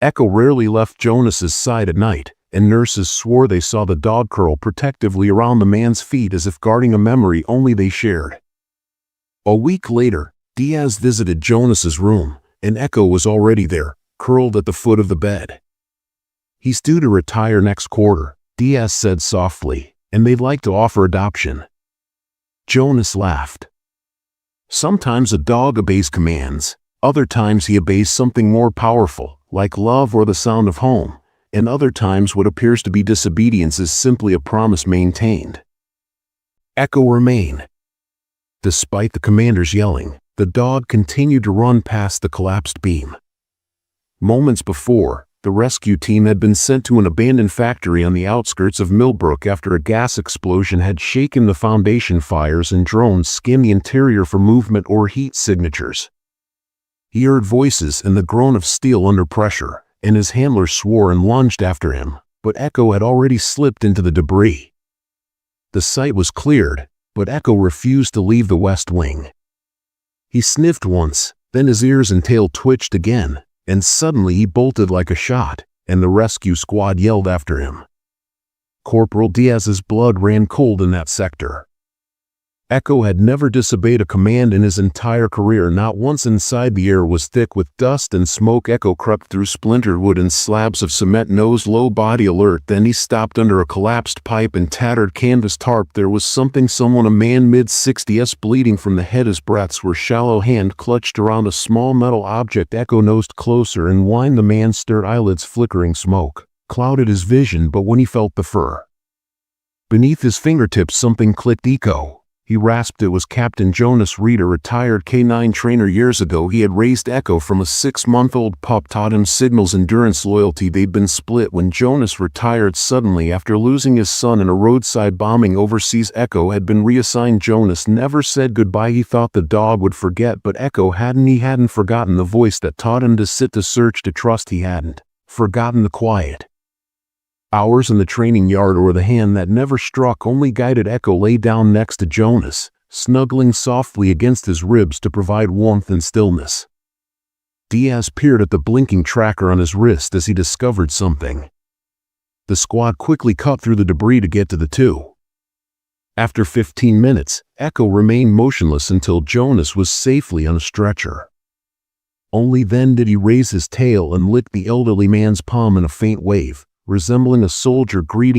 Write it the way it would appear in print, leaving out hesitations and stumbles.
Echo rarely left Jonas's side at night, and nurses swore they saw the dog curl protectively around the man's feet as if guarding a memory only they shared. A week later, Diaz visited Jonas's room, and Echo was already there, curled at the foot of the bed. "He's due to retire next quarter," Diaz said softly, "and they'd like to offer adoption." Jonas laughed. "Sometimes a dog obeys commands, other times he obeys something more powerful, like love or the sound of home, and other times what appears to be disobedience is simply a promise maintained." Echo remained. Despite the commander's yelling, the dog continued to run past the collapsed beam. Moments before, the rescue team had been sent to an abandoned factory on the outskirts of Millbrook after a gas explosion had shaken the foundation fires and drones scanned the interior for movement or heat signatures. He heard voices and the groan of steel under pressure, and his handler swore and lunged after him, but Echo had already slipped into the debris. The site was cleared, but Echo refused to leave the West Wing. He sniffed once, then his ears and tail twitched again, and suddenly he bolted like a shot, and the rescue squad yelled after him. Corporal Diaz's blood ran cold in that sector. Echo had never disobeyed a command in his entire career. Not once. Inside, the air was thick with dust and smoke. Echo crept through splintered wood and slabs of cement, nose low, body alert. Then he stopped under a collapsed pipe and tattered canvas tarp. There was someone, a man mid-60s, bleeding from the head. His breaths were shallow. Hand clutched around a small metal object. Echo nosed closer and whined. The man stirred, eyelids flickering. Smoke clouded his vision, but when he felt the fur beneath his fingertips, something clicked. Echo. He rasped. It was Captain Jonas Reed, a retired K-9 trainer. Years ago he had raised Echo from a 6-month-old pup, taught him signals, endurance, loyalty. They'd been split when Jonas retired suddenly after losing his son in a roadside bombing overseas. Echo had been reassigned. Jonas never said goodbye. He thought the dog would forget, but Echo hadn't. He hadn't forgotten the voice that taught him to sit, to search, to trust. He hadn't forgotten the quiet hours in the training yard or the hand that never struck, only guided. Echo lay down next to Jonas, snuggling softly against his ribs to provide warmth and stillness. Diaz peered at the blinking tracker on his wrist as he discovered something. The squad quickly cut through the debris to get to the two. After 15 minutes, Echo remained motionless until Jonas was safely on a stretcher. Only then did he raise his tail and lick the elderly man's palm in a faint wave, resembling a soldier greeting